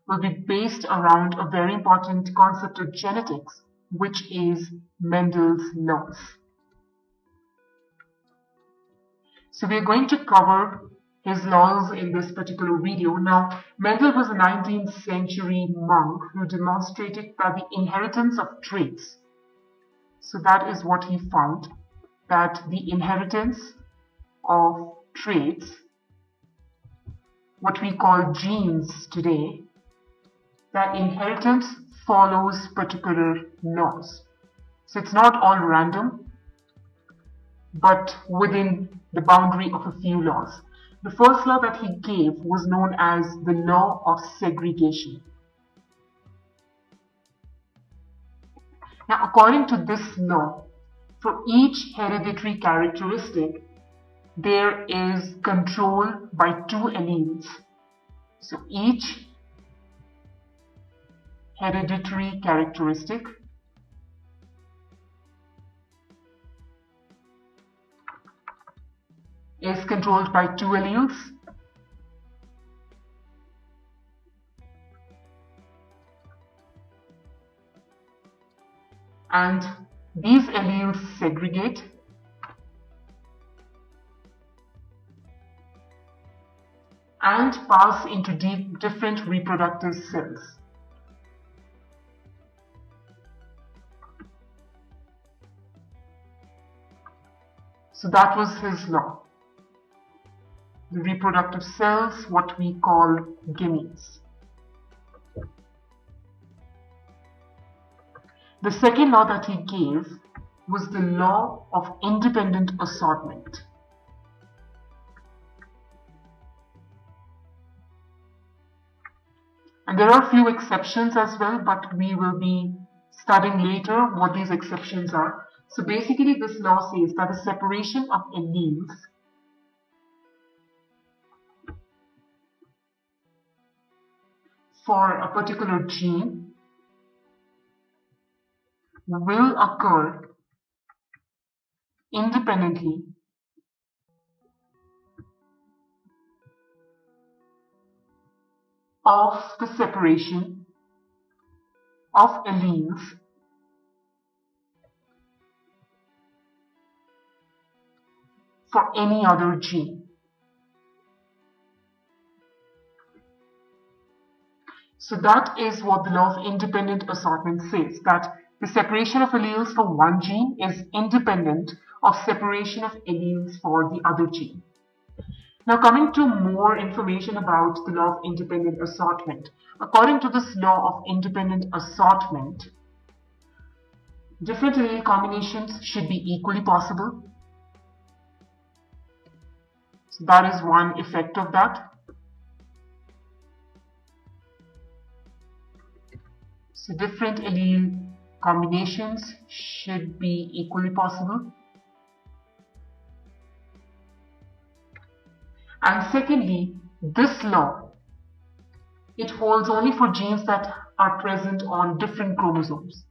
will be based around a very important concept of genetics, which is Mendel's laws. So we're going to cover his laws in this particular video. Now, Mendel was a 19th century monk who demonstrated that the inheritance of traits, so that is what he found, that the inheritance of traits, what we call genes today, that inheritance follows particular laws. So it's not all random, but within the boundary of a few laws. The first law that he gave was known as the law of segregation. Now, according to this law, for each hereditary characteristic, there is control by two alleles. So each hereditary characteristic is controlled by two alleles, and these alleles segregate and pass into different reproductive cells. So that was his law. The reproductive cells, what we call gametes. The second law that he gave was the law of independent assortment. And there are a few exceptions as well, but we will be studying later what these exceptions are. So basically this law says that the separation of alleles for a particular gene will occur independently of the separation of alleles for any other gene. So that is what the law of independent assortment says, that the separation of alleles for one gene is independent of separation of alleles for the other gene. Now coming to more information about the law of independent assortment. According to this law of independent assortment, different allele combinations should be equally possible. So that is one effect of that. So different allele combinations should be equally possible. And secondly, this law, it holds only for genes that are present on different chromosomes.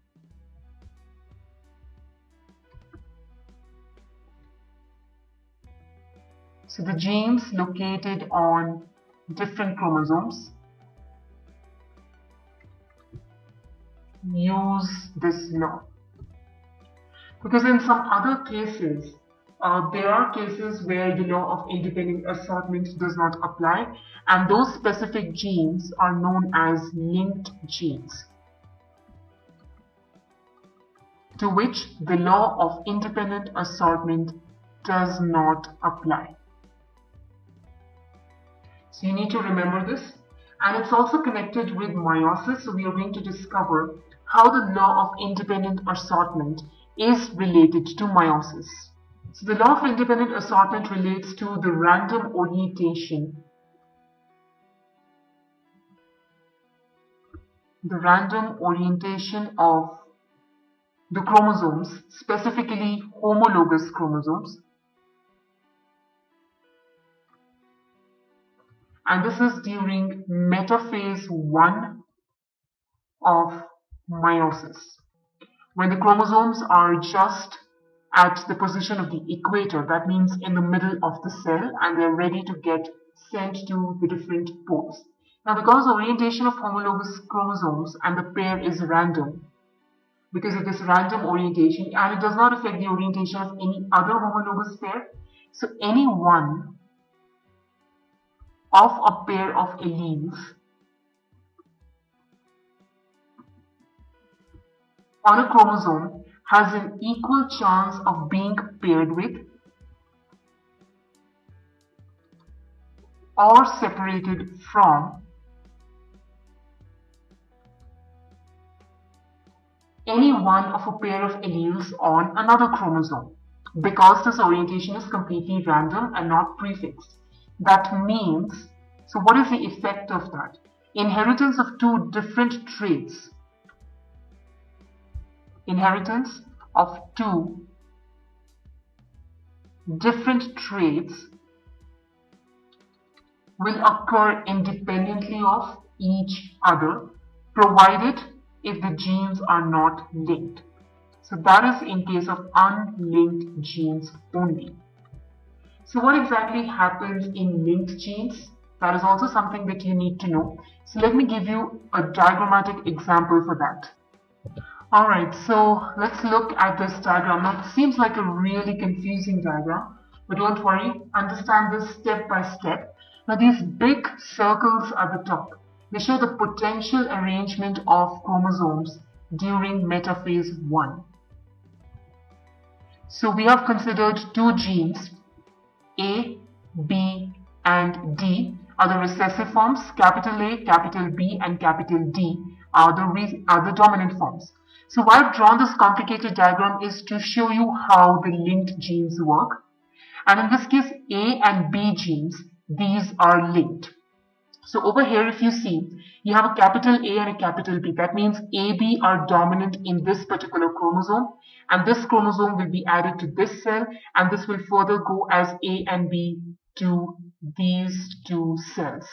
So the genes located on different chromosomes use this law. Because in some other cases, there are cases where the law of independent assortment does not apply, and those specific genes are known as linked genes, to which the law of independent assortment does not apply. So you need to remember this, and it's also connected with meiosis, so we are going to discover how the law of independent assortment is related to meiosis. So the law of independent assortment relates to the random orientation of the chromosomes, specifically homologous chromosomes. And this is during metaphase 1 of meiosis, when the chromosomes are just at the position of the equator, that means in the middle of the cell, and they're ready to get sent to the different poles. Now, because orientation of homologous chromosomes and the pair is random, because it is random orientation and it does not affect the orientation of any other homologous pair, so any one of a pair of alleles on a chromosome has an equal chance of being paired with or separated from any one of a pair of alleles on another chromosome, because this orientation is completely random and not prefixed. That means, so what is the effect of that? Inheritance of two different traits. Inheritance of two different traits will occur independently of each other, provided if the genes are not linked. So that is in case of unlinked genes only. So what exactly happens in linked genes? That is also something that you need to know. So let me give you a diagrammatic example for that. Alright, so let's look at this diagram. Now it seems like a really confusing diagram, but don't worry, understand this step by step. Now these big circles at the top, they show the potential arrangement of chromosomes during metaphase 1. So we have considered two genes, A, B, and D are the recessive forms, capital A, capital B, and capital D are the dominant forms. So why I've drawn this complicated diagram is to show you how the linked genes work. And in this case, A and B genes, these are linked. So over here, if you see, you have a capital A and a capital B. That means A, B are dominant in this particular chromosome, and this chromosome will be added to this cell, and this will further go as A and B to these two cells.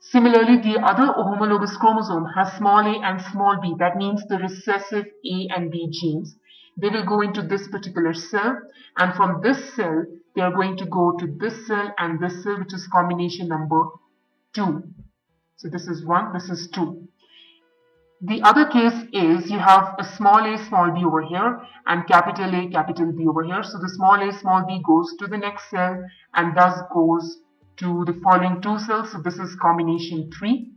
Similarly, the other homologous chromosome has small a and small b. That means the recessive A and B genes. They will go into this particular cell, and from this cell, they are going to go to this cell and this cell, which is combination number 2. So this is 1, this is 2. The other case is you have a small b over here and capital A, capital B over here. So the small b goes to the next cell and thus goes to the following two cells. So this is combination 3.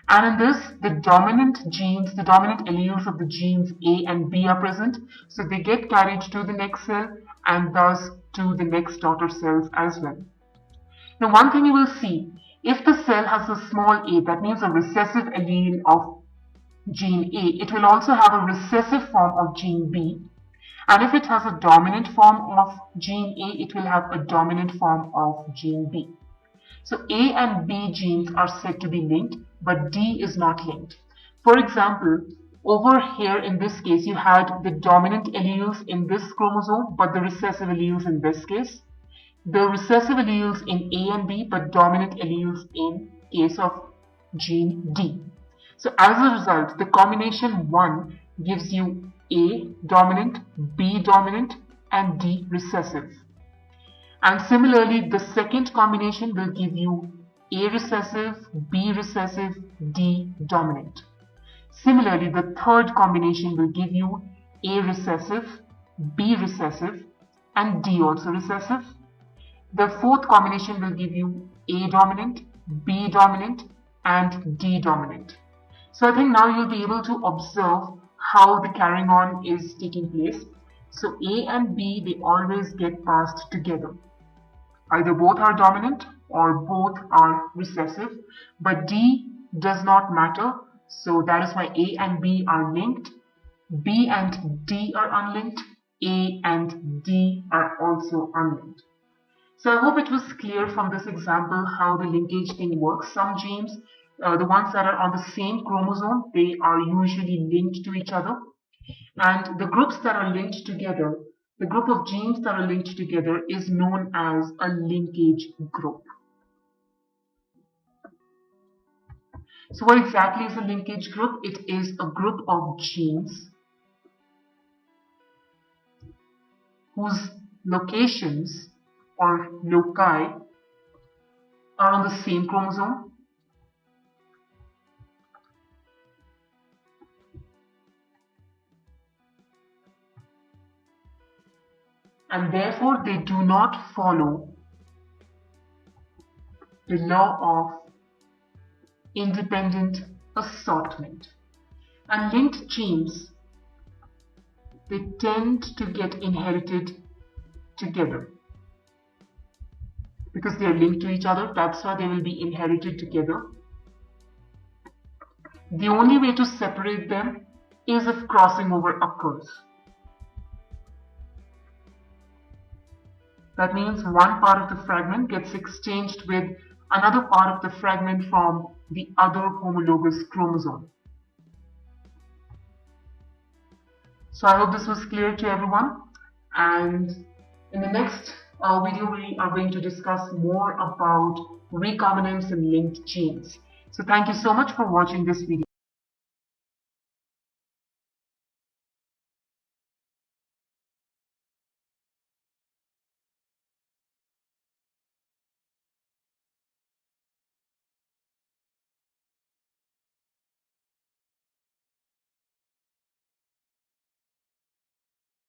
And in this, the dominant genes, the dominant alleles of the genes A and B are present. So they get carried to the next cell and thus to the next daughter cells as well. Now one thing you will see, if the cell has a small a, that means a recessive allele of gene A, it will also have a recessive form of gene B. And if it has a dominant form of gene A, it will have a dominant form of gene B. So A and B genes are said to be linked, but D is not linked. For example, over here in this case, you had the dominant alleles in this chromosome, but the recessive alleles in this case. The recessive alleles in A and B, but dominant alleles in case of gene D. So as a result, the combination 1 gives you A dominant, B dominant, and D recessive. And similarly, the second combination will give you A recessive, B recessive, D dominant. Similarly, the third combination will give you A recessive, B recessive, and D also recessive. The fourth combination will give you A dominant, B dominant, and D dominant. So I think now you'll be able to observe how the carrying on is taking place. So A and B, they always get passed together. Either both are dominant or both are recessive, but D does not matter. So that is why A and B are linked. B and D are unlinked. A and D are also unlinked. So I hope it was clear from this example how the linkage thing works. Some genes, the ones that are on the same chromosome, they are usually linked to each other. And the groups that are linked together, the group of genes that are linked together is known as a linkage group. So what exactly is a linkage group? It is a group of genes whose locations or loci are on the same chromosome and therefore they do not follow the law of independent assortment. And linked genes, they tend to get inherited together. Because they are linked to each other, that's why they will be inherited together. The only way to separate them is if crossing over occurs. That means one part of the fragment gets exchanged with another part of the fragment from the other homologous chromosome. So I hope this was clear to everyone, and in the next video we are going to discuss more about recombinants and linked genes. So thank you so much for watching this video.